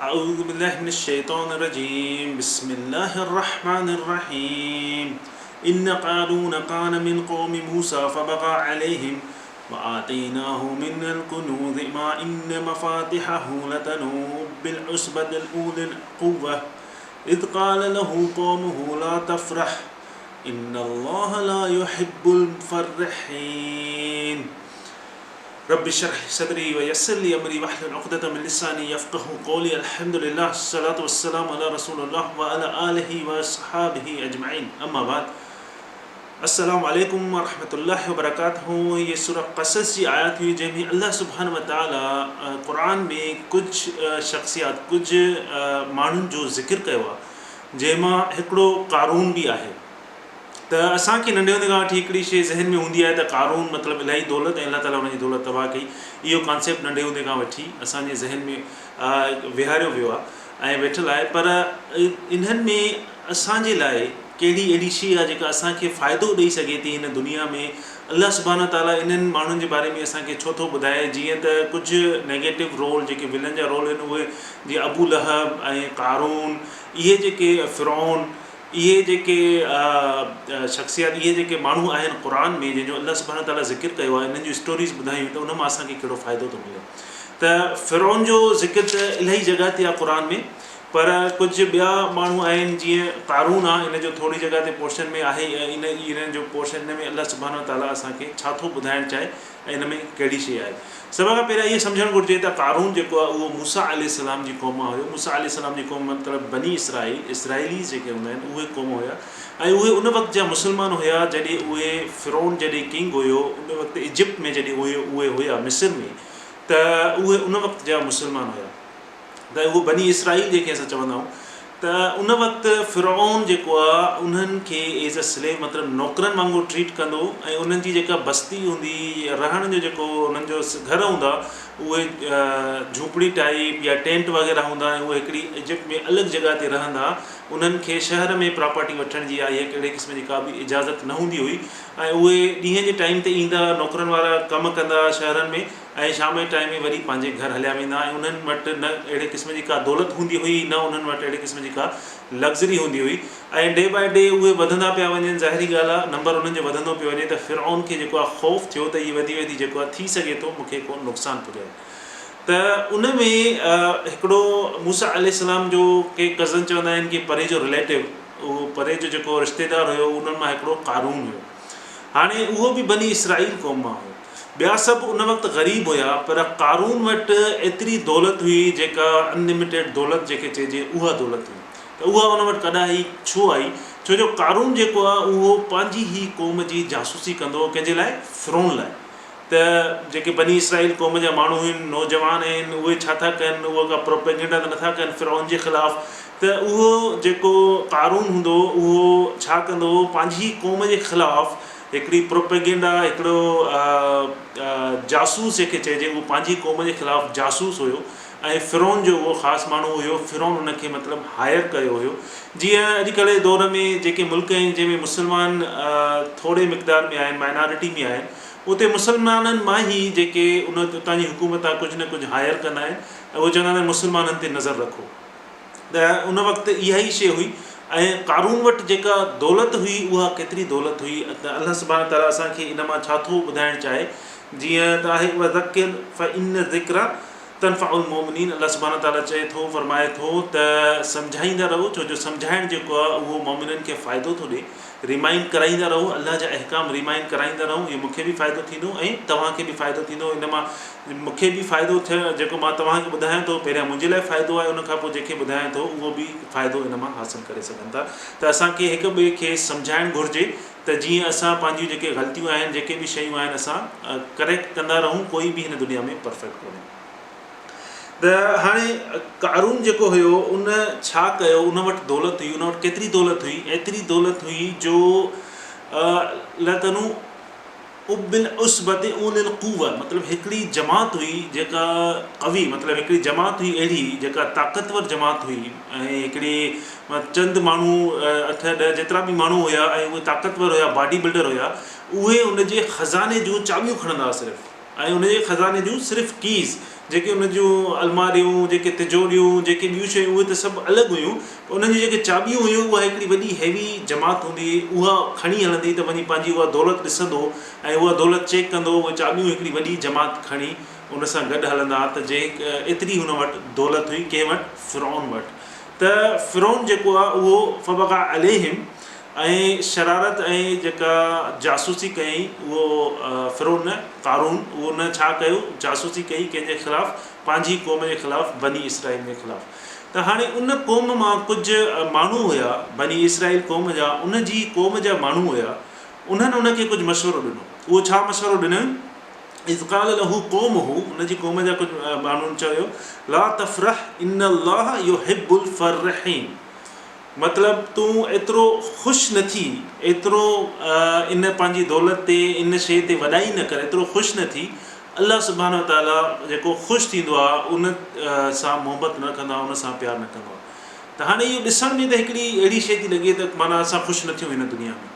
أعوذ بالله من الشيطان الرجيم بسم الله الرحمن الرحيم إن قارون كان من قوم موسى فبغى عليهم وآتيناه من الكنوز ما إن مفاتحه لتنوء بالعصبة الأولي القوة إذ قال له قومه لا تفرح إن الله لا يحب المفرحين رب اشرح لي صدري ويسر لي امري واحلل عقدة من لساني يفقهوا قولي الحمد لله الصلاة والسلام على رسول الله وعلى آله وصحابه أجمعين أما بعد अस्सलाम वालेकुम व रहमतुल्लाहि व बरकातहू। ये सूरह क़सस जी आयत हुई जंहिंमें अल्लाह सुब्हानहू व तआला क़ुरान में कुछ शख़्सियात कुछ माण्हुनि जो ज़िक्र कयो आहे जंहिंमां हिकिड़ो क़ारून बि आहे। त असांखे नंढे हूंदे खां वठी हिकिड़ी शइ ज़हन में हूंदी आहे त क़ारून मतिलबु इलाही दौलत ऐं अल्लाह ताला हुनजी दौलत तबाह कई। इहो कॉन्सेप्ट नंढे हूंदे खां वठी असांजे ज़हन में विहारियो वियो आहे ऐं वेठल आहे। पर इन्हनि में असांजे लाइ कहिड़ी अहिड़ी शइ आहे जेका असांखे फ़ाइदो ॾेई सघे थी हिन दुनिया में। अल्लाह सुब्हानहू ताला इन्हनि माण्हुनि जे बारे में असांखे छो थो ॿुधाए, जीअं त कुझु नेगेटिव रोल जेके विलन जा रोल आहिनि उहे जीअं अबू लहब ऐं क़ारून, इहे जेके फ़िरौन, इहे जेके शख़्सियात, इहे जेके माण्हू आहिनि क़ुरान में जंहिंजो अल्लाह सुब्हानहू ताला ज़िक्र कयो आहे, इन्हनि जूं स्टोरीज़ ॿुधायूं त उन मां असांखे कहिड़ो फ़ाइदो थो मिले। त फ़िरौन जो ज़िक्र त इलाही जॻह ते आहे क़ुरान में, पर कुझु ॿिया माण्हू आहिनि जीअं क़ारून आहे, इन जो थोरी जॻह ते पोर्शन में आहे। इन्हनि जो पोर्शन में अल्लाह सुब्हानहू ताला असांखे छा थो ॿुधाइणु चाहे ऐं इन में कहिड़ी शइ आहे। सभ खां पहिरियों इहो सम्झणु घुरिजे त क़ारून जेको आहे उहो मूसा अलैहिस्सलाम जी क़ौम मां हुयो। मूसा अलैहिस्सलाम जी क़ौम मतिलबु बनी इसराइलीज़ जेके हूंदा आहिनि उहे क़ौम हुया ऐं उहे उन वक़्तु जा मुस्लमान हुया जॾहिं उहे फ़िरौन जॾहिं किंग हुयो उन वक़्तु इजिप्ट में जॾहिं उहे हुया मिस्र में, त उहे उन वक़्तु जा मुस्लमान हुया। त उहो बनी इसराइल जेके असां चवंदा आहियूं, त उन वक़्तु फ़िरौन जेको आहे उन्हनि खे एज़ अ स्लेव मतिलबु नौकरनि वांगुरु ट्रीट कंदो ऐं उन्हनि जी जेका बस्ती हूंदी, रहण जो जेको उन्हनि जो घर हूंदा उहे झूपड़ी टाइप या टेंट वग़ैरह हूंदा ऐं उहे हिकिड़ी इजिप्ट में अलॻि जॻह ते रहंदा। उन्हनि खे शहर में प्रॉपर्टी वठण जी या इहे कहिड़े क़िस्म जी का बि इजाज़त न हूंदी हुई ऐं उहे ॾींहं जे टाइम ते ईंदा, नौकरनि वारा कमु कंदा शहरनि में ऐं शाम जे टाइम में वरी पंहिंजे घर हलिया वेंदा ऐं उन्हनि वटि न अहिड़े क़िस्म जी का दौलत हूंदी हुई, न उन्हनि वटि अहिड़े क़िस्म जी का लग्ज़री हूंदी हुई। ऐं डे बाय डे उहे वधंदा पिया वञनि, ज़ाहिरी ॻाल्हि आहे नंबर उन्हनि जो वधंदो पियो वञे। त फ़िरौन खे जेको आहे ख़ौफ़ थियो त इहे वधी वधी जेको आहे थी सघे थो मूंखे को नुक़सानु पुॼाए। त उन में हिकिड़ो मूसा अलैहिस्सलाम जो के कज़न चवंदा आहिनि कि परे जो रिलेटिव, उहो परे जो जेको रिश्तेदार हुयो उन्हनि मां हिकिड़ो क़ारून हुयो। हाणे उहो बि बनी इसराइल क़ौम मां हुयो। ॿिया सभु उन वक़्तु ग़रीब हुया, पर क़ारून वटि एतिरी दौलत हुई जेका अनलिमिटेड दौलत जेके चइजे उहा दौलत हुई। त उहा उन वटि कॾहिं आई छो आई? छो जो क़ारून जेको आहे उहो पंहिंजी ई क़ौम जी जासूसी कंदो हो, कंहिंजे लाइ? फ़िरौन लाइ। त जेके बनी इसराइल क़ौम जा माण्हू आहिनि, नौजवान आहिनि, उहे छा था कनि, उहो का प्रोपेगेंडा त नथा कनि फ़िरौन जे ख़िलाफ़ु। त उहो जेको क़ारून हूंदो उहो छा कंदो, पंहिंजी क़ौम जे ख़िलाफ़ु हिकिड़ी प्रोपेगेंडा, हिकिड़ो जासूस जेके चइजे, उहो पंहिंजी क़ौम जे ख़िलाफ़ु जासूस हुयो ऐं फ़िरौन जो उहो ख़ासि माण्हू हुयो। फ़िरौन उनखे मतिलबु हायर कयो हुयो। जीअं अॼुकल्ह जे दौर में जेके मुल्क आहिनि जंहिंमें मुस्लमान थोरे मिक़दार में आहिनि, माइनॉरिटी में आहिनि, उते मुस्लमाननि मां ई जेके उतां जी हुकूमत आहे कुझु न कुझु हायर कंदा आहिनि ऐं उहे चवंदा आहिनि मुस्लमाननि ते नज़र रखो। त उन वक़्तु इहा ई शइ हुई। ऐं क़ारून वटि जेका दौलत हुई उहा केतिरी दौलत हुई। त अल्लाह सुब्हानहू ताला असांखे इन मां छा थो ॿुधाइणु चाहे, जीअं त आहे वज़किर फ़इन्न ज़िक्रा तनफ़उल मोमिनीन। अल्लाह सुब्हानहू ताला चए थो, फरमाए थो त सम्झाईंदा रहो, छो जो सम्झाइणु जेको आहे उहो मोमिननि खे फ़ाइदो थो ॾिए। रिमाइंड कराईंदा रहो, अल्लाह जा अहकाम रिमाइंड कराईंदा रहो, इहो मूंखे बि फ़ाइदो थींदो ऐं तव्हांखे बि फ़ाइदो थींदो। इन मां मूंखे बि फ़ाइदो थियो जेको मां तव्हांखे ॿुधायां थो, पहिरियां मुंहिंजे लाइ फ़ाइदो आहे, उनखां पोइ जेके ॿुधायां थो उहो बि फ़ाइदो इन मां हासिलु करे सघनि था। त असांखे हिक ॿिए खे सम्झाइणु घुरिजे त जीअं असां पंहिंजियूं जेके ग़लतियूं आहिनि, जेके बि शयूं आहिनि, असां करेक्ट कंदा रहूं। कोई बि हिन दुनिया में परफेक्ट कोन्हे। त हाणे क़ारून जेको हुयो उन छा कयो, उन वटि दौलत हुई, उन वटि केतिरी दौलत हुई? एतिरी दौलत हुई जो लतनू उबिल उसबत उलिल क़ुव्वा, मतिलबु हिकिड़ी जमात हुई जेका कवी, मतिलबु हिकिड़ी जमात हुई अहिड़ी जेका ताक़तवर जमात हुई ऐं हिकिड़ी चंद माण्हू 8-10 जेतिरा बि माण्हू हुया ऐं उहे ताक़तवर हुया, बॉडी बिल्डर हुया, उहे उनजे ख़ज़ाने जूं चाबियूं खणंदा सिर्फ़ु, ऐं उनजे ख़ज़ाने जूं सिर्फ़ु कीज़ जेके उन जूं अलमारियूं, जेके तिजोरियूं, जेके ॿियूं शयूं उहे त सभु अलॻि हुयूं, उन्हनि जी जेके चाबियूं हुयूं उहा हिकिड़ी वॾी हैवी जमात हूंदी हुई, उहा खणी हलंदी त वञी पंहिंजी उहा दौलत ॾिसंदो ऐं उहा दौलत चेक कंदो, उहे चाबियूं हिकिड़ी वॾी जमात खणी उन सां गॾु हलंदा त जे एतिरी हुन वटि दौलत हुई कंहिं वटि, फ़िरौन वटि। त फ़िरौन जेको आहे उहो फ़बग़ा अलैहिम ऐं शरारत ऐं जेका जासूसी कयईं, उहो फ़िरौन क़ारून, उहो न छा कयो, जासूसी कई कंहिंजे ख़िलाफ़ु, पंहिंजी क़ौम जे ख़िलाफ़ु, बनी इसराइल जे ख़िलाफ़ु। त हाणे उन क़ौम मां कुझु माण्हू हुया, बनी इसराइल क़ौम जा, उन जी क़ौम जा माण्हू हुया, उन्हनि उनखे कुझु मशवरो ॾिनो। उहो छा मशवरो ॾिननि? इज़ क़ाल लहू क़ौमुहू, उन जी क़ौम जा कुझु माण्हुनि चयो, ला तफ़रह इन्नल्लाह युहिब्बुल फ़रहीन, मतिलबु तूं एतिरो ख़ुशि न थी, एतिरो इन पंहिंजी दौलत ते, इन शइ ते वॾाई न कर, एतिरो ख़ुशि न थी। अल्लाह सुब्हानो व ताला जेको ख़ुशि थींदो आहे उन सां मोहबत न कंदो आहे, उन सां प्यारु न कंदो आहे। त हाणे इहो ॾिसण में त हिकिड़ी अहिड़ी शइ थी लॻे त माना असां ख़ुशि न थियूं हिन दुनिया में।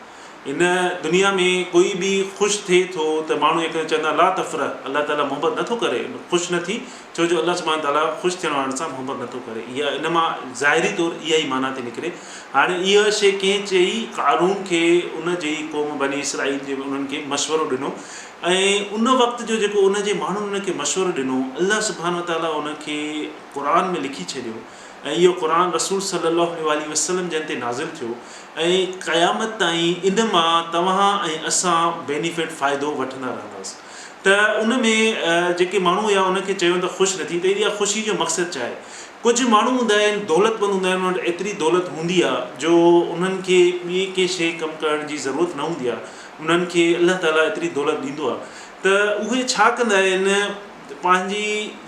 इन दुनिया में कोई बि ख़ुशि थिए थो त माण्हू हिकु चवंदा ला तफ़रह, अल्लाह ताला मोहबत नथो करे, ख़ुशि न थी, छो जो अल्लाह सुब्हानो ताला ख़ुशि थियण वारनि सां मोहबत नथो करे। इहा इन मां ज़ाहिरी तौरु इहा ई माना थी निकिरे। हाणे इहा शइ कंहिं चई? क़ारून खे, उन जी क़ौम बनी इसराइल जे उन्हनि खे मशवरो ॾिनो, ऐं उन वक़्त जो जेको उन जे माण्हुनि उनखे मशवरो ॾिनो, अल्लाह सुब्हानो ताला उनखे क़ुर में लिखी छॾियो, ऐं इहो क़ुर रसूल सल्लल्लाहु अलैहि वसल्लम जन ते नाज़िल थियो, ऐं क़यामत ताईं इन मां तव्हां ऐं असां बेनिफिट फ़ाइदो वठंदा रहंदासीं। त उन में जेके माण्हू हुया उनखे चयो त ख़ुशि न थी, त इहा ख़ुशी जो मक़सदु छा आहे? कुझु माण्हू हूंदा आहिनि, दौलतमंद हूंदा आहिनि, उन वटि एतिरी दौलत हूंदी आहे जो उन्हनि खे ॿी के शइ कमु करण जी ज़रूरत न हूंदी आहे, उन्हनि खे अल्लाह ताला एतिरी दौलत ॾींदो आहे, त उहे छा कंदा आहिनि, पंहिंजी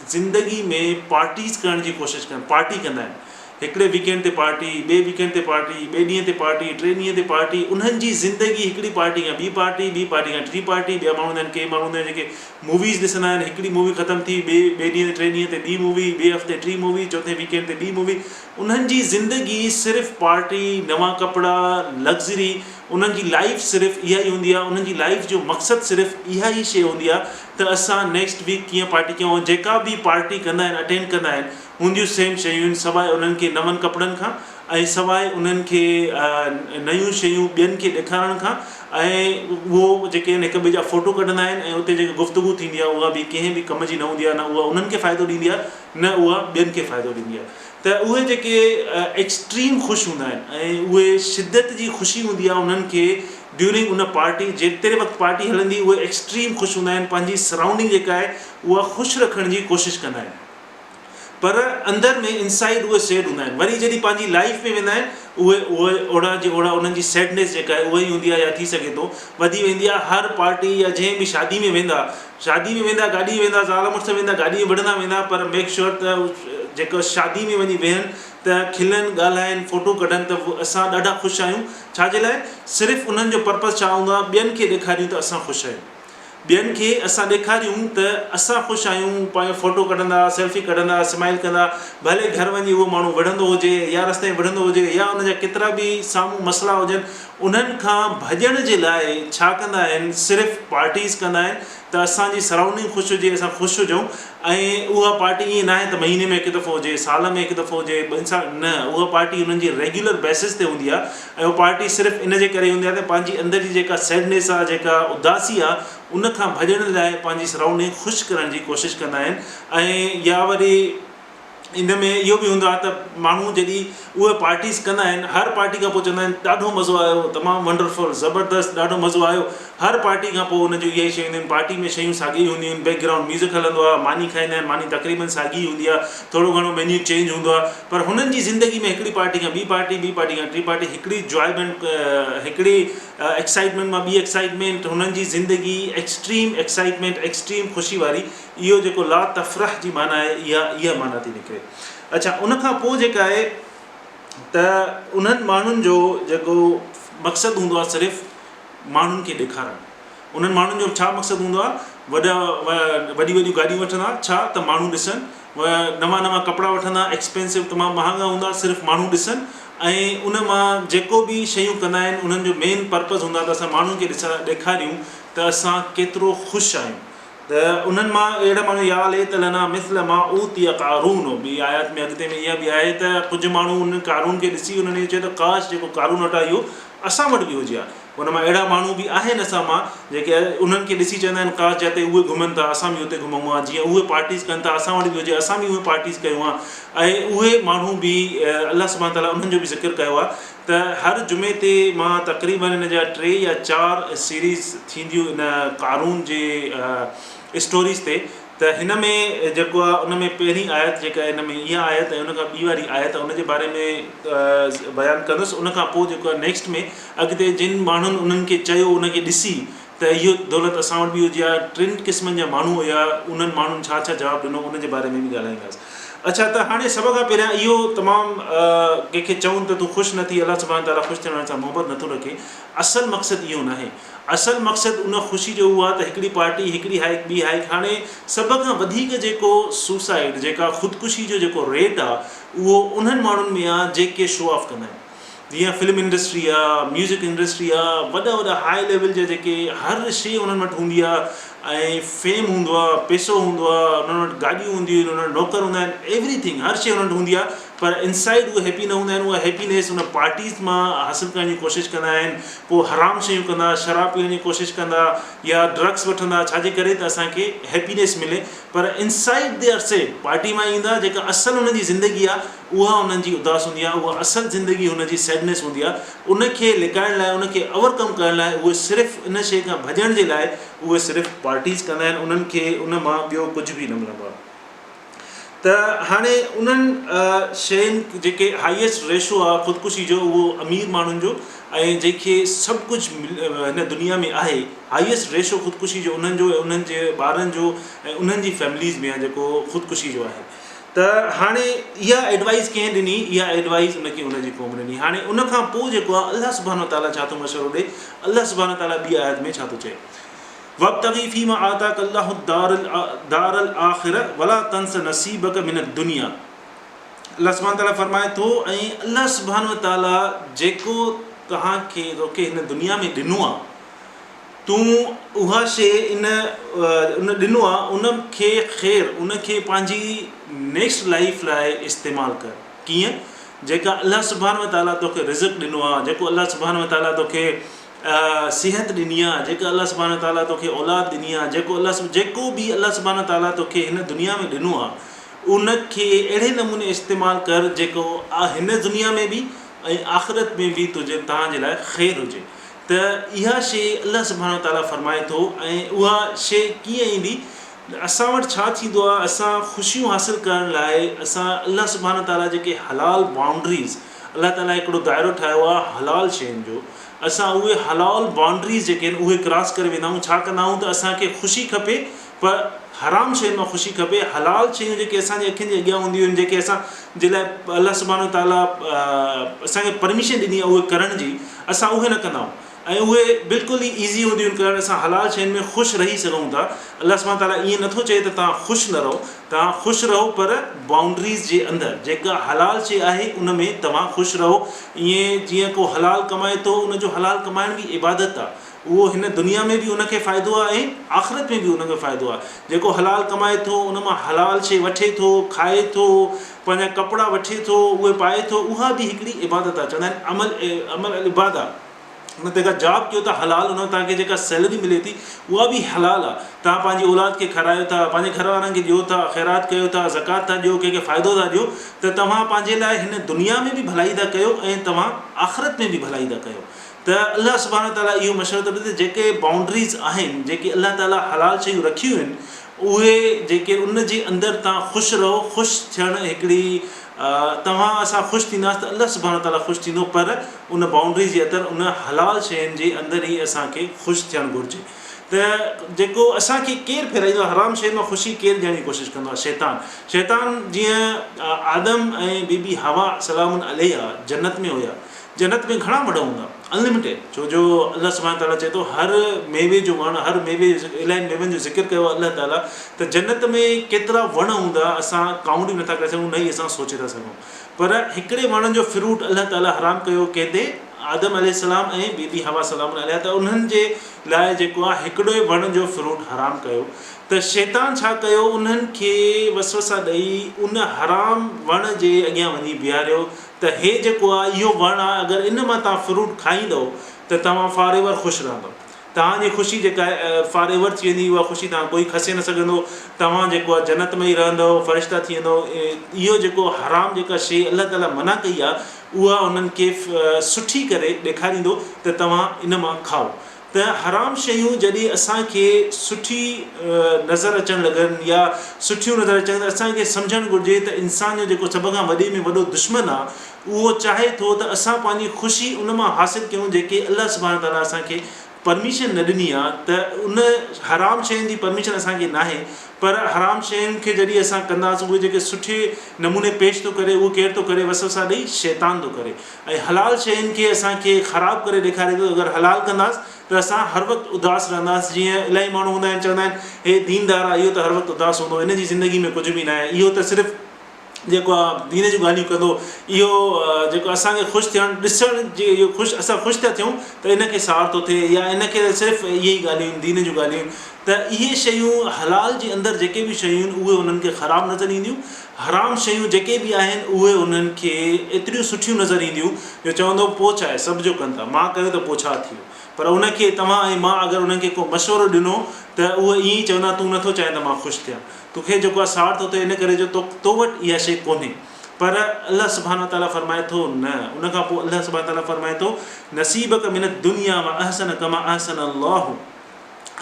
ज़िंदगी में पार्टीज़ करण जी कोशिशि कनि, पार्टी कंदा आहिनि। हिकिड़े वीकेंड ते पार्टी, ॿिए वीकेंड ते पार्टी, ॿिए ॾींहं ते पार्टी, टे ॾींहं ते पार्टी, उन्हनि जी ज़िंदगी हिकिड़ी पार्टी खां ॿी पार्टी, ॿी पार्टी खां टी पार्टी। ॿिया माण्हू हूंदा आहिनि, के माण्हू हूंदा आहिनि जेके मूवीज़ ॾिसंदा आहिनि, हिकिड़ी मूवी ख़तमु थी, ॿिए ॾींहं ते, टे ॾींहं ते ॿी मूवी, ॿिए हफ़्ते टी मूवी, चोथे वीकेंड ते ॿी मूवी। उन्हनि जी ज़िंदगी सिर्फ़ु पार्टी, नवां कपिड़ा, लग्ज़री, उन्हनि जी लाइफ सिर्फ़ु इहा ई हूंदी आहे। उन्हनि जी लाइफ जो मक़सदु सिर्फ़ु इहा ई शइ हूंदी आहे त असां नेक्स्ट वीक कीअं पार्टी कयूं। जेका बि पार्टी कंदा आहिनि, अटेंड कंदा आहिनि, हूंदियूं सेम शयूं आहिनि, सवाइ उन्हनि खे नवनि कपिड़नि खां, ऐं सवाइ उन्हनि खे नयूं शयूं ॿियनि खे ॾेखारण खां, ऐं उहो जेके आहिनि हिक ॿिए जा फ़ोटो कढंदा आहिनि, ऐं उते जेकी गुफ़्तगू थींदी आहे उहा बि कंहिं बि कम जी न हूंदी आहे, न उहा उन्हनि खे फ़ाइदो ॾींदी आहे, न उहा ॿियनि खे फ़ाइदो ॾींदी आहे। त उहे जेके एक्सट्रीम ख़ुशि हूंदा आहिनि, ऐं उहे शिदत जी ख़ुशी हूंदी आहे उन्हनि खे ड्यूरिंग उन पार्टी, जेतिरे वक़्तु पार्टी हलंदी, उहे एक्सट्रीम ख़ुशि हूंदा आहिनि, पंहिंजी सराउंडिंग जेका आहे उहा ख़ुशि रखण जी कोशिशि कंदा आहिनि, पर अंदरि में इनसाइड उहे सैड हूंदा आहिनि। वरी जॾहिं पंहिंजी लाइफ में वेंदा आहिनि, उहे ओड़ा जी ओड़ा उन्हनि जी सैडनेस जेका आहे उहा ई हूंदी आहे, या थी सघे थो वधी वेंदी आहे। हर पार्टी या जंहिं बि शादी में वेंदा, गाॾी में वेंदा, ज़ाल मुड़ुस वेंदा, गाॾी में विढ़ंदा वेंदा, पर मेक श्योर त जेको शादी में वञी वेहनि त खिलनि, ॻाल्हाइनि, फ़ोटो कढनि, त असां ॾाढा ख़ुशि आहियूं। छाजे लाइ? सिर्फ़ु उन्हनि जो पर्पज़ छा हूंदो आहे? ॿियनि खे ॾेखारियूं त असां ख़ुशि आहियूं, ॿियनि खे असां ॾेखारियूं त असां ख़ुशि आहियूं, पंहिंजो फ़ोटो कढंदा, सेल्फी कढंदा, स्माइल कंदा, भले घर वञी उहो माण्हू विढ़ंदो हुजे या रस्ते में विढ़ंदो हुजे, या उनजा केतिरा बि साम्हूं मसइला हुजनि, उन्हनि खां भॼण जे लाइ छा कंदा आहिनि? सिर्फ़ु पार्टीज़ कंदा आहिनि त असांजी सराउंडिंग ख़ुशि हुजे, असां ख़ुशि हुजूं। ऐं उहा पार्टी ईअं न आहे त महीने में हिकु दफ़ो हुजे, साल में हिकु दफ़ो हुजे, 2 साल न, उहा पार्टी उन्हनि जी रेगुलर बेसिस ते हूंदी आहे। ऐं उहा पार्टी सिर्फ़ु इन जे करे हूंदी आहे त पंहिंजी अंदरि जी जेका सैडनेस आहे, जेका उदासी आहे, उन खां भॼण लाइ पंहिंजी सराउंडिंग ख़ुशि करण जी कोशिशि कंदा आहिनि। ऐं या वरी इन में इहो बि हूंदो आहे त माण्हू जॾहिं उहे पार्टीज़ कंदा आहिनि, हर पार्टी खां पोइ चवंदा आहिनि ॾाढो मज़ो आयो, तमामु वंडरफुल, ज़बरदस्तु, ॾाढो मज़ो आयो। हर पार्टी खां पोइ उन जूं इहे ई शयूं हूंदियूं आहिनि, पार्टी में शयूं साॻी हूंदियूं आहिनि, बैकग्राउंड म्यूज़िक हलंदो आहे, मानी खाईंदा आहिनि, मानी तक़रीबन साॻी हूंदी आहे, थोरो घणो मेन्यू चेंज हूंदो आहे, पर हुननि जी ज़िंदगी में हिकिड़ी पार्टी खां ॿी पार्टी, ॿी पार्टी खां टी पार्टी, हिकिड़ी जॉयमेंट, हिकिड़ी एक्साइटमेंट मां ॿी एक्साइटमेंट, हुननि जी ज़िंदगी एक्सट्रीम एक्साइटमेंट, एक्सट्रीम ख़ुशी वारी। इहो जेको ला तफ़रह जी माना आहे, इहा माना थी निकिरे। अच्छा, उनखां पोइ जेका आहे त उन्हनि माण्हुनि जो जेको मक़सदु हूंदो आहे सिर्फ़ु माण्हुनि खे ॾेखारणु। उन्हनि माण्हुनि जो छा मक़सदु हूंदो आहे? वॾियूं वॾियूं गाॾियूं वठंदा, छा त माण्हू ॾिसनि, नवां नवां कपिड़ा वठंदा, एक्सपेंसिव तमामु महांगा हूंदा, सिर्फ़ु माण्हू ॾिसनि। ऐं उन मां जेको बि शयूं कंदा आहिनि, उन्हनि जो मेन पर्पज़ हूंदो आहे त असां माण्हुनि खे ॾेखारियूं त असां केतिरो ख़ुशि आहियूं, त उन्हनि मां अहिड़ा माण्हू या लेत लना मिसल मां ऊतिया कारून ॿी आयत में अॻिते में इहा बि आहे त कुझु माण्हू उन कारून खे ॾिसी उन्हनि चयो त काश जेको कारून वटा इहो असां वटि बि हुजे हा। उन मां अहिड़ा माण्हू बि आहिनि असां मां जेके उन्हनि खे ॾिसी चवंदा आहिनि काश जिते उहे घुमनि था असां बि हुते घुमूं हा, जीअं उहे पार्टीज़ कनि था असां वटि बि हुजे असां बि उहे पार्टीज़ कयूं हा। ऐं उहे माण्हू बि अलाह सुब्हानो ताला उन्हनि जो बि ज़िक्र कयो आहे त हर जुमे ते मां तक़रीबन इन जा 3 या 4 सीरीज़ थींदियूं इन कारून जे स्टोरीज़ ते। त हिन में जेको आहे उन में पहिरीं आयत जेका हिन में इहा आयत ऐं उनखां ॿी वारी आयत उन जे बारे में बयानु कंदुसि। उनखां पोइ जेको आहे नेक्स्ट में अॻिते जिन माण्हुनि उन्हनि खे चयो उनखे ॾिसी त इहो दौलत असां वटि बि हुजे हा, 3 क़िस्मनि जा माण्हू हुया, उन्हनि माण्हुनि छा छा जवाबु ॾिनो उन जे बारे में बि ॻाल्हाईंदासीं। अच्छा, त हाणे सभ खां पहिरियां इहो तमामु कंहिंखे चवनि त तूं ख़ुशि न थी, अलाह सुब्हानो ताला ख़ुशि थियण सां मुहबत नथो रखे। असल मक़सदु इहो न आहे। असल मक़सदु उन ख़ुशी जो उहो आहे त हिकिड़ी पार्टी हिकिड़ी हाइक ॿी हाइक। हाणे सभ खां वधीक जेको सुसाइड जेका ख़ुदकुशी जो जेको रेट आहे उहो उन्हनि माण्हुनि में आहे जेके शो ऑफ कंदा आहिनि। जीअं फिल्म इंडस्ट्री आहे, म्यूज़िक इंडस्ट्री आहे, वॾा वॾा हाई लेवल जा जेके हर शइ उन्हनि वटि हूंदी आहे ऐं फेम हूंदो आहे, पैसो हूंदो आहे, उन्हनि वटि गाॾियूं हूंदियूं आहिनि, उन्हनि वटि नौकर हूंदा आहिनि, एवरीथिंग हर शइ उन्हनि वटि हूंदी आहे। पर इनसाइड उहे हैप्पी न हूंदा आहिनि। उहा हैप्पीनेस उन पार्टीज़ मां हासिलु करण जी कोशिशि कंदा आहिनि। पोइ हराम शयूं कंदा, शराब पीअण जी कोशिशि कंदा या ड्रग्स वठंदा, छाजे करे त असांखे हैप्पीनेस मिले। पर inside they are said, party मां ईंदा जेका असल हुनजी ज़िंदगी आहे उहा उन्हनि जी उदास हूंदी आहे, उहा असल ज़िंदगी हुनजी सैडनेस हूंदी आहे। उनखे लिकाइण लाइ, उनखे ओवरकम करण लाइ उहे सिर्फ़ु इन शइ खां भॼण जे लाइ उहे सिर्फ़ु पार्टीज़ कंदा आहिनि। उन्हनि खे उन मां ॿियो कुझु बि न मिलंदो आहे। त हाणे उन्हनि शयुनि जेके हाईएस्ट रेशो आहे ख़ुदकुशी जो उहो अमीर माण्हुनि जो ऐं जंहिंखे सभु कुझु हिन दुनिया में आहे, हाईएस्ट रेशो ख़ुदकुशी जो उन्हनि जो ऐं उन्हनि जे ॿारनि जो ऐं उन्हनि जी फैमिलीज़ में आहे जेको ख़ुदकुशी जो आहे। त हाणे इहा एडवाइस कंहिं ॾिनी, इहा एडवाइस उनखे उनजी क़ौम ॾिनी। हाणे उनखां पोइ जेको आहे अलाह सुब्हानो ताला छा थो मशवरो ॾे, अलाह सुब्हानो ताला ॿी आयत में छा थो चए, वब्तगी फीमा आताक अल्लाहु दारल आखिरा वला तंस नसीबक मिन दुनिया। अल्लाह सुब्हानो ताला फरमाए थो ऐं अल्लाह सुब्हानो ताला जेको तोखे हिन दुनिया में ॾिनो आहे तूं उहा शइ उन ॾिनो आहे उनखे ख़ैरु उनखे पंहिंजी नेक्स्ट लाइफ लाइ इस्तेमालु कर। कीअं? जेका अल्लाह सुब्हानो ताला तोखे रिज़्क़ ॾिनो आहे, जेको अल्लाह सुब्हानो ताला तोखे सिहत ॾिनी आहे, जेका अल्लाह सुब्हानो ताला तोखे औलाद ॾिनी आहे, जेको बि अल्लाह सुब्हानो ताला तोखे हिन दुनिया में ॾिनो आहे उनखे अहिड़े नमूने इस्तेमालु कर जेको हिन दुनिया में बि ऐं आख़िरत में बि तुंहिंजे तव्हांजे लाइ ख़ैरु हुजे। त इहा शइ अल्लाह सुब्हानो ताला फरमाए थो। ऐं उहा शइ कीअं ईंदी? असां वटि छा थींदो आहे, असां ख़ुशियूं हासिलु करण लाइ असां अल्लाह सुब्हानो ताला जेके हलाल बाउंड्रीज़ अल्लाह ताला हिकिड़ो दाइरो ठाहियो आहे हलाल शयुनि जो, असां उहे हलाल बाउंड्रीज़ जेके आहिनि उहे क्रॉस करे वेंदा आहियूं। छा कंदा आहियूं त असांखे ख़ुशी खपे पर हराम शयुनि मां ख़ुशी खपे। हलाल शयूं जेके असांजे अखियुनि जे अॻियां हूंदियूं आहिनि, जेके असां जे लाइ अल्लाह सुब्हानो ताला असांखे परमिशन ॾिनी आहे उहे करण जी, असां उहे न कंदा आहियूं ऐं उहे बिल्कुलु ई ईज़ी हूंदियूं आहिनि करणु। असां हलाल शयुनि में ख़ुशि रही सघूं था। अल्लाह सुब्हानो ताला ईअं नथो चए त तव्हां ख़ुशि न रहो, तव्हां ख़ुशि रहो पर बाउंड्रीज़ जे अंदरि। जेका हलाल शइ आहे उन में तव्हां ख़ुशि रहो। ईअं जीअं को हलाल कमाए थो, उनजो हलाल कमाइण बि इबादत आहे, उहो हिन दुनिया में बि उनखे फ़ाइदो आहे ऐं आख़िरत में बि उनखे फ़ाइदो आहे। जेको हलाल कमाए थो, उन मां हलाल शइ वठे थो, खाए थो, पंहिंजा कपिड़ा वठे थो, उहे पाए थो, उहा बि हिकिड़ी इबादत आहे। चवंदा आहिनि अमल इबादा। उन ते का जॉब कयो था हलाल, उन तव्हांखे जेका सैलरी मिले थी उहा बि हलाल आहे। तव्हां पंहिंजी औलाद खे खारायो था, पंहिंजे घर वारनि खे ॾियो था, ख़ैरात कयो था, ज़कात था ॾियो, कंहिंखे फ़ाइदो था ॾियो, त तव्हां पंहिंजे लाइ हिन दुनिया में बि भलाई था कयो ऐं तव्हां आख़िरत में बि भलाई था कयो। त अल्लाह सुब्हानो ताला इहो मशवरो थो ॾिए जेके बाउंड्रीज़ आहिनि, जेके अल्लाह ताला हलाल शयूं रखियूं आहिनि, उहे जेके उन जे अंदरि तव्हां ख़ुशि रहो। ख़ुशि थियणु हिकिड़ी तव्हां असां ख़ुशि थींदासीं त अल्लाह सुब्हानो ताला ख़ुशि थींदो, पर उन बाउंड्रीज़ जे अंदरि उन हलाल शयुनि जे अंदरि ई असांखे ख़ुशि थियणु घुरिजे। त जेको असांखे केरु फेराईंदो आहे हराम शयुनि मां ख़ुशी केरु ॾियण जी कोशिशि कंदो आहे? शैतान जीअं आदम ऐं बीबी हवा सलामुन अलैहा जन्नत में हुया, जन्नत में घणा वण हूंदा अनलिमिटेड, छो जो अल्लाह सुब्हानो ताला चए थो हर मेवे जो वणु, हर मेवे इलाही मेवनि जो ज़िक्र कयो आहे अल्लाह ताला, त जन्नत में केतिरा वण हूंदा असां काउंट बि नथा करे सघूं, न ई असां सोचे था सघूं। पर हिकिड़े वण जो फ्रूट अल्लाह ताला हराम कयो कंहिंते? आदम अलैहिस्सलाम ऐं बीबी हवा सलाम अलैहा, त उन्हनि जे लाइ जेको आहे हिकिड़ो ई वण जो फ्रूट हराम कयो। त शैतान छा कयो, उन्हनि खे वसवसा ॾेई उन हराम वण जे अॻियां वञी बीहारियो त हे जेको आहे इहो वणु आहे, अगरि इन मां तव्हां फ्रूट खाईंदव त तव्हां फॉर एवर ख़ुशि रहंदव। तव्हांजी ख़ुशी जेका आहे फॉर एवर थी वेंदी, उहा ख़ुशी तव्हां कोई खसे न सघंदो। तव्हां जेको आहे जन्नत में ई रहंदव, फ़रिश्ता थी वेंदव। इहो जेको हराम जेका शइ अलाह ताला मना कई आहे, उहा उन्हनि खे सुठी करे ॾेखारींदो त तव्हां इन मां खाओ। त हराम शयूं जॾहिं असांखे सुठी नज़र अचणु लॻनि या सुठियूं नज़र अचनि, त असांखे सम्झणु घुरिजे त इंसान जो जेको सभ खां वॾे में वॾो दुश्मन आहे, उहो चाहे थो त असां पंहिंजी ख़ुशी उन मां हासिलु कयूं जेके अलाह सुब्हानो ताला असांखे परमिशन न ॾिनी आहे। त उन हराम शयुनि जी परमिशन असांखे नाहे, पर हराम शयुनि खे जॾहिं असां कंदासीं, उहे जेके सुठे नमूने पेश थो करे, उहो केरु थो करे, वसवसा ॾेई शैतान थो करे। ऐं हलाल शयुनि खे असांखे ख़राबु करे ॾेखारे थो। अगरि हलाल कंदासीं त असां हर वक़्तु उदास रहंदासीं। जीअं इलाही माण्हू हूंदा आहिनि, चवंदा आहिनि हे दीनदार आहे, इहो त हर वक़्तु उदास हूंदो, हिन जी ज़िंदगी में कुझु बि न आहे, इहो त सिर्फ़ु जेको आहे दीन जूं ॻाल्हियूं कंदो, इहो जेको असांखे ख़ुशि थियणु ॾिसण जे इहो ख़ुशि असां ख़ुशि था थियूं त इनखे सार थो थिए, या इनखे सिर्फ़ु इहे ई ॻाल्हियूं आहिनि दीन जूं ॻाल्हियूं आहिनि। त इहे शयूं हलाल जे अंदरि जेके बि शयूं आहिनि, उहे उन्हनि खे ख़राबु नज़र ईंदियूं। हराम शयूं जेके बि आहिनि, उहे उन्हनि खे एतिरियूं सुठियूं नज़र ईंदियूं जो चवंदो पोइ छा आहे, सभ जो कनि था, मां कयो त पोइ छा थियो। पर उनखे तव्हां ऐं मां अगरि उन्हनि खे को मशवरो ॾिनो त उहे ईअं ई चवंदा, तूं नथो चाहे त मां ख़ुशि थियां, तोखे जेको आहे सार थो थिए, इन करे जो तो वटि इहा शइ कोन्हे। पर अलाह सुब्हानो ताला फरमाए थो न। उनखां पोइ अलाह सुब्हानो ताला फरमाए थो नसीबक मिन दुनिया व अहसन कमा अहसन अल्लाह।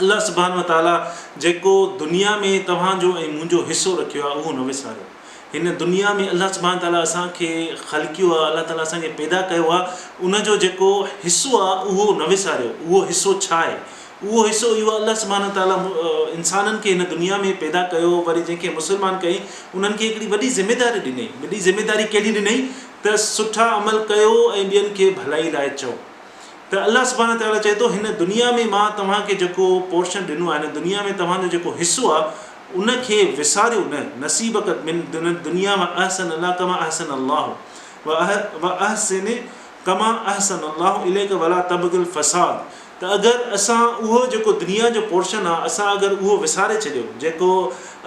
अलाह सुब्हानो ताला जेको दुनिया में तव्हांजो ऐं मुंहिंजो हिसो रखियो आहे, उहो न विसारियो। हिन दुनिया में अलाह सुब्हानो ताला असांखे ख़लकियो आहे, अलाह ताला असांखे पैदा कयो आहे, उनजो जेको हिसो आहे उहो न विसारियो। उहो हिसो छा आहे? उहो हिसो इहो आहे, अलाह सुब्हानो ताला इंसाननि खे हिन दुनिया में पैदा कयो, वरी जंहिंखे मुस्लमान कई, उन्हनि खे हिकिड़ी वॾी ज़िमेदारी ॾिनई। वॾी ज़िमेदारी कहिड़ी ॾिनई त सुठा अमल कयो ऐं ॿियनि खे भलाई लाइ चओ। त अलाह सुब्हानो ताला चए थो हिन दुनिया में मां तव्हांखे जेको पोर्शन ॾिनो आहे, हिन दुनिया में तव्हांजो जेको हिसो आहे, उनखे विसारियो न। नसीबक मिन दुनिया व अहसन अल्लाह कमा अहसन अल्लाह व अहसिन कमा अहसन अल्लाह इलैक वला तबगिल फ़साद। त अगरि असां उहो जेको दुनिया जो पोर्शन आहे, असां अगरि उहो विसारे छॾियो, जेको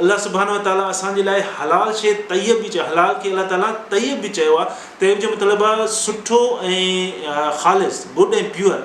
अलाह सुब्हानो ताला असांजे लाइ हलाल शइ तयब बि चयो, हलाल खे अलाह ताला तयब बि चयो आहे। तयब जो मतिलबु आहे सुठो ऐं ख़ालिस, गुड ऐं प्योर।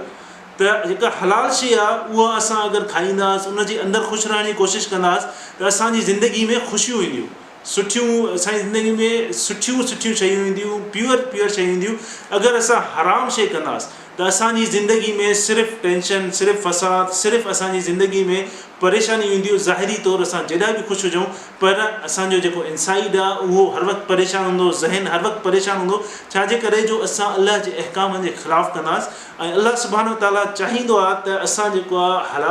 त जेका हलाल शइ आहे, उहा असां अगरि खाईंदासीं, उनजे अंदरि ख़ुशि रहण जी कोशिशि कंदासीं, त असांजी ज़िंदगी में ख़ुशियूं ईंदियूं, सुठियूं असांजी ज़िंदगी में सुठियूं शयूं ईंदियूं, प्योर शयूं ईंदियूं। अगरि असां हराम शइ कंदासीं त असांजी ज़िंदगी में सिर्फ़ु टेंशन, सिर्फ़ु फ़साद, सिर्फ़ु असांजी ज़िंदगी में परेशानियूं ईंदियूं। ज़ाहिरी तौरु असां जेॾा बि ख़ुशि हुजूं, पर असांजो जेको इनसाइड आहे उहो हर वक़्तु परेशान हूंदो, ज़हन हर वक़्तु परेशान हूंदो। छाजे करे जो असां अलाह जे अहकामनि जे ख़िलाफ़ु कंदासीं। ऐं अलाह सुब्हानो ताला चाहींदो आहे त असां जेको आहे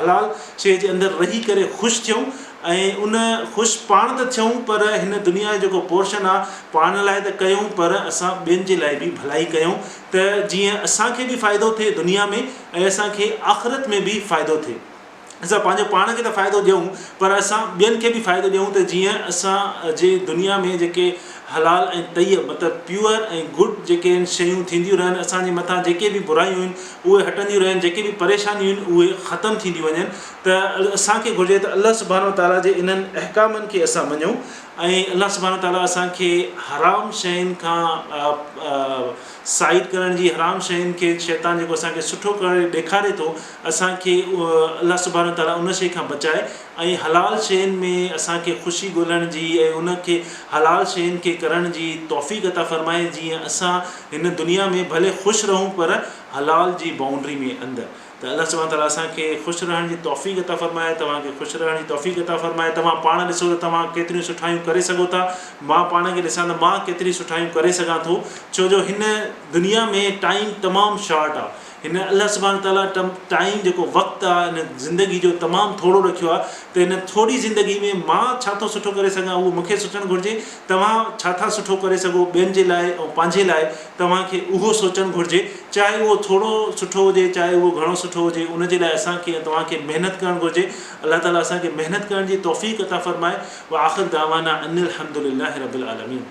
हलाल शइ जे अंदरि रही करे ख़ुशि थियूं, ऐं उन ख़ुशि पाण त थियूं, पर हिन दुनिया जो जेको पोर्शन आहे पाण लाइ त कयूं, पर असां ॿियनि जे लाइ बि भलाई कयूं, त जीअं असांखे बि फ़ाइदो थिए दुनिया में, ऐं असांखे आख़िरत में बि फ़ाइदो थिए। असां पंहिंजो पाण खे त फ़ाइदो ॾियूं, पर असां ॿियनि खे बि फ़ाइदो ॾियूं, त जीअं असांजे दुनिया में जेके हलाल ऐं तयब मतिलबु प्योर ऐं गुड जेके शयूं थींदियूं रहनि, असांजे मथां जेके बि बुरायूं आहिनि उहे हटंदियूं रहनि, जेके बि परेशानियूं आहिनि उहे ख़तमु थींदियूं वञनि। त असांखे घुरिजे त अलाह सुब्हानो ताला जे इन्हनि अहकामनि खे असां मञूं, ऐं अलाह सुब्हानो ताला असांखे हराम शयुनि खां साइड करण जी, हराम शयुनि खे शैतान जेको असांखे सुठो करे ॾेखारे थो, असांखे अलाह सुब्हानो ताला उन शइ खां बचाए, ऐं हलाल शयुनि में असांखे ख़ुशी ॻोल्हण जी ऐं उनखे हलाल शयुनि खे करण जी तौफ़ीक़ अता फ़रमाए, जीअं असां हिन दुनिया में भले ख़ुशि रहूं, पर हलाल जी बाउंड्री में अंदरि। त अलाह सुब्हानो ताला असांखे ख़ुशि रहण जी तौफ़ीक़ अता फ़रमाए, तव्हांखे ख़ुशि रहण जी तौफ़ीक़ अता फ़रमाए। तव्हां पाण ॾिसो त तव्हां केतिरियूं सुठायूं करे सघो था, मां पाण खे ॾिसां त मां केतिरी सुठायूं करे सघां थो, छो जो हिन दुनिया में टाइम तमामु शॉर्ट आहे। हिन अलाह सुब्हानो ताला टाइम जेको वक़्तु आहे हिन ज़िंदगी जो तमामु थोरो रखियो आहे। त हिन थोरी ज़िंदगी में मां छा थो सुठो करे सघां, उहो मूंखे सोचणु घुरिजे। तव्हां छा था सुठो करे सघो ॿियनि जे लाइ ऐं पंहिंजे लाइ, तव्हांखे उहो सोचणु घुरिजे। चाहे उहो थोरो सुठो हुजे, चाहे उहो घणो सुठो हुजे, उनजे लाइ असांखे तव्हांखे महिनत करणु घुरिजे। अलाह ताला असांखे महिनत करण जी तौफ़ीक़ अता फ़रमाए। व आख़िर दावाना अनिल हम्दुलिल्लाहि रब्बिल आलमीन।